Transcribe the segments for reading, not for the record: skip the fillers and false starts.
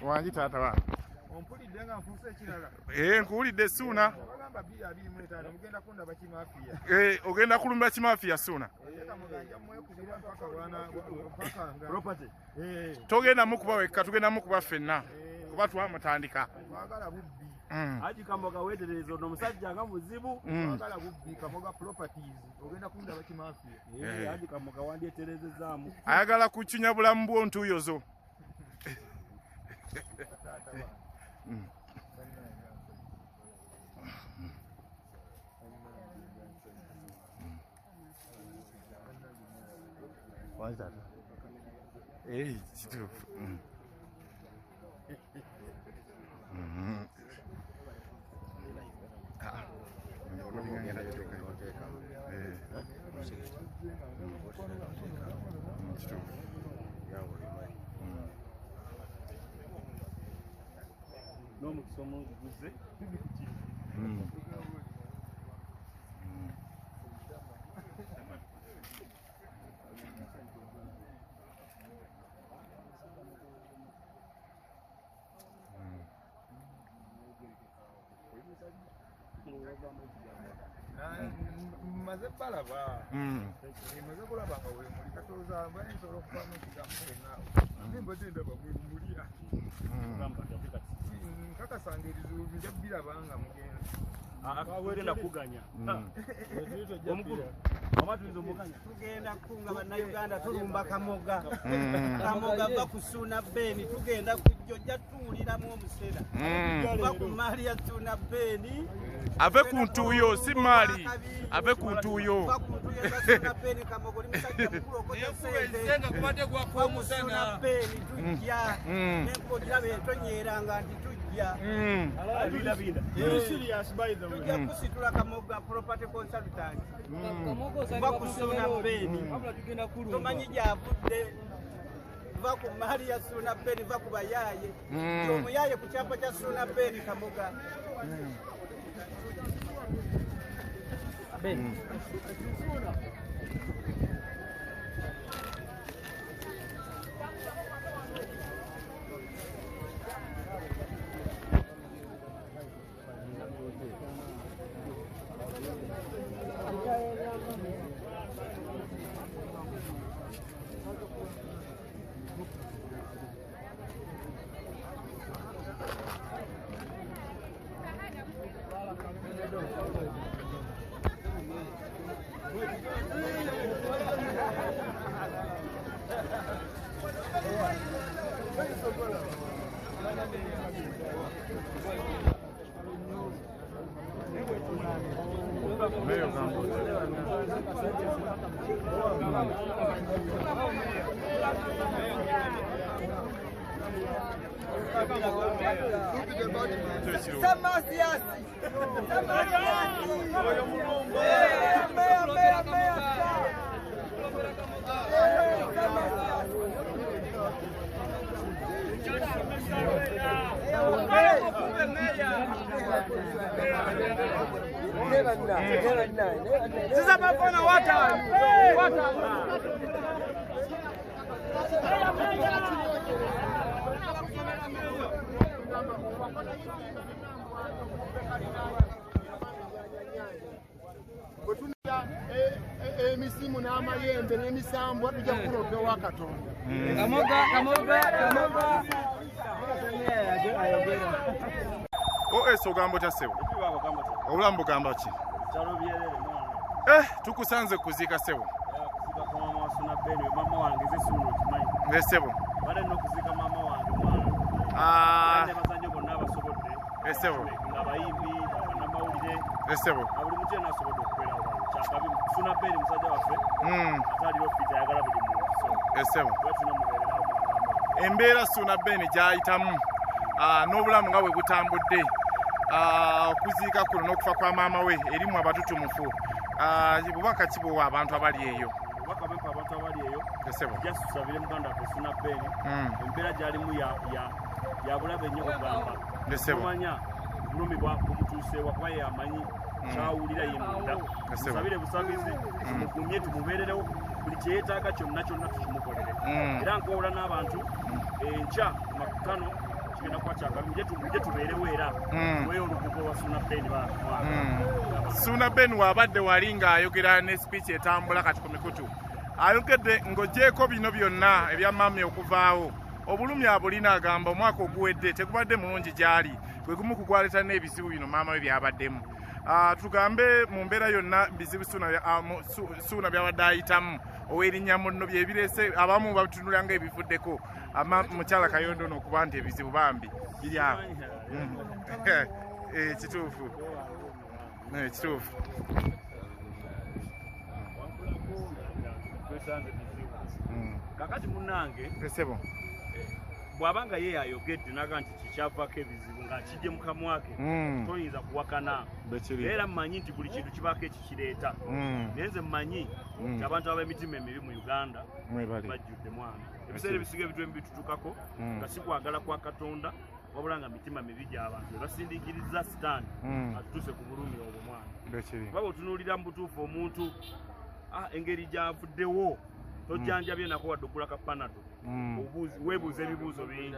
Wangi taata wa. Ompulidde nga nfuuse ekirala. Nkuwulidde Ssuuna. Bagamba 225 mugenda kundaba kimafiya. Ogenda kulumba kimafiya Ssuuna. Property. Togenda mukuba wekka, tugenda mukuba ffenna. Kuba twamutandika. Twagala bubbi. Haji Kamoga weetereeza ono omusajja nga muzibu. Twagala bubbi Kamoga Properties. Ogenda kundaba kimafiya. Haji Kamoga wandyetereezezaamu. Ayagala kukinya bulamu bwo ntuuyozo. Why is that? Hey, kituufu. N'omukisa omulungi guzze. Maze balaba. Maze kulaba nga we muli katooza bayinza okuvamu ekigambo naawe. Mbadde ndaba mwe mulya. Nkakasanga ebizibu bijja biraba nga mugenda. Weerenda kuganya. Omukulu. Amatuyinza omuganya. Tugenda kunga bannayuganda tulumba Kamoga. Kamoga va ku Ssuuna Beni tugenda kujja tuwuliramu omusera. Va ku maali ya Ssuuna Beni. Ave ku ntuuyo si maali. Ave ku ntuuyo. Va ku ntuuyo za Ssuuna Beni Kamoga oli musajja mukulu okoze ssente. Va ku Ssuuna Beni tujja. N'enkodera beetonyeranga nti tujja. Tujja kusitula Kamoga Property Consultant. Va ku Ssuuna Beni. Tomanyi gyavudde. Va ku maali ya Ssuuna Beni, va ku bayaaye. Omuyaaye ku kyapa kya Ssuuna Beni Kamoga. Sasa mafona wata. Emisimu n'amayembe n'emisambwa tujja kulopewa Katonda. Kamoga. Ogambo tasebo. Obulamu bugamba ki? Kyalo byerere mwana. Tukusanze kuziika sebo. Kuzika kwa mama wa Ssuuna Beni mama wange ze Ssuuna okimanyi. Sebo. Bale n'okuzika mama wange mwana. Ne bazanyo bonna abasobodde. Sebo. Nga bayimbi, bannamawulire. Sebo. Buli muntu yenna asobodde okubeera awo. Kyakabi Ssuuna Beni musajja waffe. Ataliwo fiti ayagala buli muntu. Sebo. Bwetuna mubeererawo mwana. Embeera Ssuuna Beni gy'ayitamu n'obulamu nga bwe butambudde. Okuziika kuno n'okufa kwa maama we erimu abatutumufu. Bubaka ki bwowa abantu abali eyo? Obubaka bwempa abantu abali eyo. Sebo. Just tusabire muganda waffe Ssuuna Beni. Embeera gy'alimu ya bulabe nnyo kugamba. Tomanya bulumi bumutuuseewa kuba yamanyi kyawulira ye munda. Tusabire busabizi tumugumye tumubeererewo buli kyeyeetaaga kyonna tukimukolere. Era nkowula n'abantu enkya makutano tugenda kwakyagala muje tubeerewo era weyo olubugo lwa Suna Ben Suna Ben wabadde wali ng'ayogera ne speech etambula kati ku mikutu ayogedde ng'ogyeko bino byonna ebya mami okuvaawo obulumi abulina agamba omwaka oguwedde tegubadde mulungi gy'ali gwe gumu kugwaleeta n'ebizibu bino maama we byabaddemu tugambe mu mbeera yonna bizibu Suuna byabadde ayitamu ow'erinnya munno byebireese abamu batunula ng'ebivuddeko mukyala Kayondo n'okuba nti ebizibu bambi biri awo kituufu kituufu kakati munange esebo bw'abanga ye ayogedde naga nti kikyavako ebizibu ng'akijje mu kamwa ke toyinza kuwakana era mmanyi nti buli kintu kibaako ekikireeta naye nze mmanyi nti abantu ab'emitima emibi mu Uganda bajjudde mwana ebiseera ebisinga ebitwemu bitutukako nga si kwagala kwa Katonda wabula nga mitima mibi gy'abantu basindikiriza sitaani atutuse ku bulumi obwo mwana kuba otunuulira mu butuufu omuntu engeri gy'avuddewo tojjanjabye nako wadde oggula ka panado weebuuza ebibuuzo bingi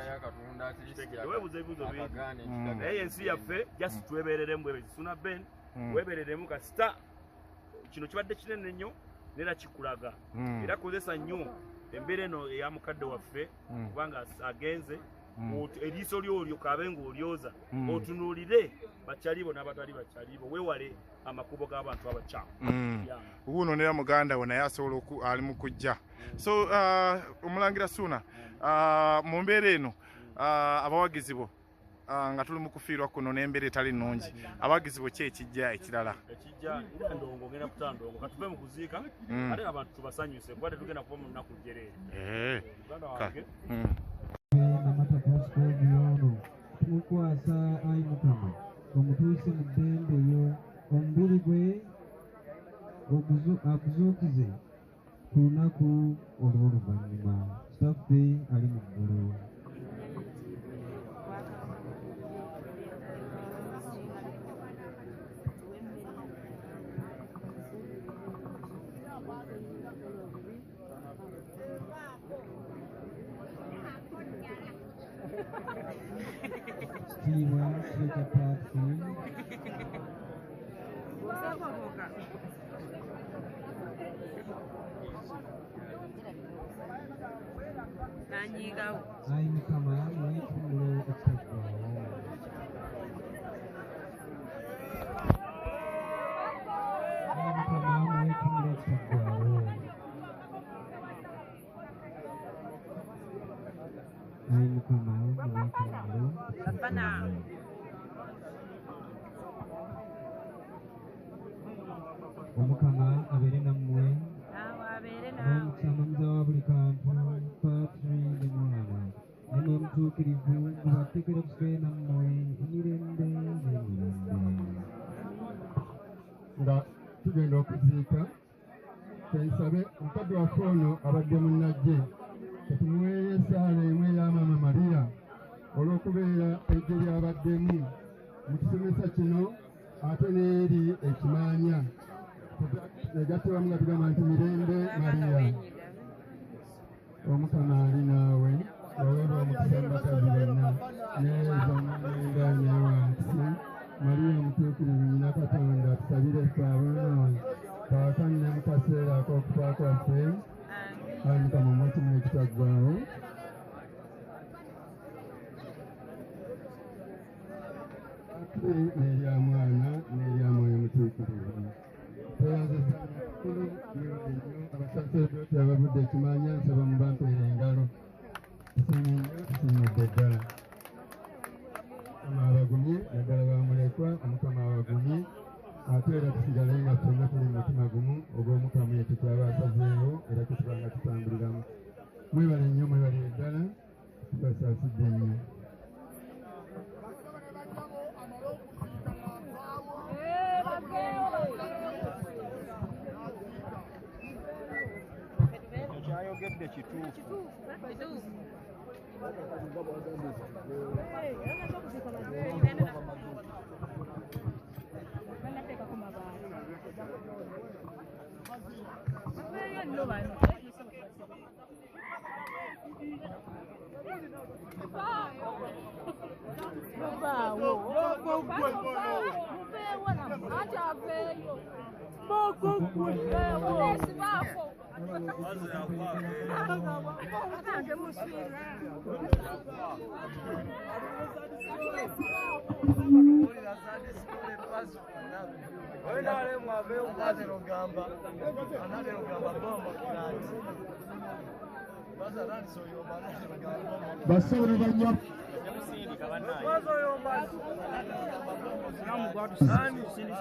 naye ensi yaffe jasi twebereremu bwebezi Suna Ben weebereremu kasita kino kibadde kinene nnyo neera kikulaga era kozesa nnyo embeera eno eya mukadde waffe kubanga agenze eriiso lyolyo kaabe ng'olyoza otunuulire bakyalibo n'abatali bakyalibo weewale amakubo g'abantu abakyamu wuuno nera muganda we naye asobola ali mu kujja so omulangira Suna mu mbeera eno abawagizi bo nga tuli mu kufiirwa kuno n'embeera etali nnungi abawagizi bo ki ekijja ekirala ekijja ndongo ngenda kutandongo katuve mu kuziika ate abantu tubasanyuse kuba tetugenda kuba mu nnaku jjereere muganda wange tumukwasa ayi Mukama omutuuse mu ddembe eyo omubiri gwe aguzuukize ku lunaku olw'oluvannyuma kitaffe ali mu ggulu Steven Sekapatsi ayi Mukama n'ekitulo ekitaggwaawo ayi Mukama n'ekitulo ekitaggwaawo ayi Mukama n'ekitulo ekitaggwaawo Omukama abeere nammwe n'omukyamamuza wa buli kantu Patri ne Mwana ne n'omutuukirivu gubatekere kusigaye nammwe emirembe n'emirembe nga tugenda okuziika twensabe omukadde waffe ono abadde munnajje tetumuweeyo essaala emu eya Maama Mariya olw'okubeera ejje lyabaddemu mu kisomesa kino ate n'eri ekimaanya egattibwamu nga tugamba nti mirembe Mariya Omukama ali naawe waweebwa omukisa mu bakazi bonna neeza n'enda neewansi Mariya omutuukirivu nnyina Katonda tusabire ffe aboonoonyi kaakano ne mu kaseera ak'okufa kwaffe ayi Mukama omwesimu ekitaggwaawo n'erya Mwana n'erya Mwoyo Mutuukirivu tweyanzisa amakulu nnyo abasaseredooti abavudde ekimaanya nsaba mu bampeera engalo tusiimidde ddala Mukama abagumye naddala bamulekwa Omukama abagumye ate era tusigale nga ffenna tuli mu mutima gumu ogw'Omukama ekyo kyaba asazeewo era tutuba nga tutambuliramu mwebale nnyo mwebalire ddala tubasaasidde nnyo kyayogedde kituufu Bye. Basobola banya Sinamu gwatu sani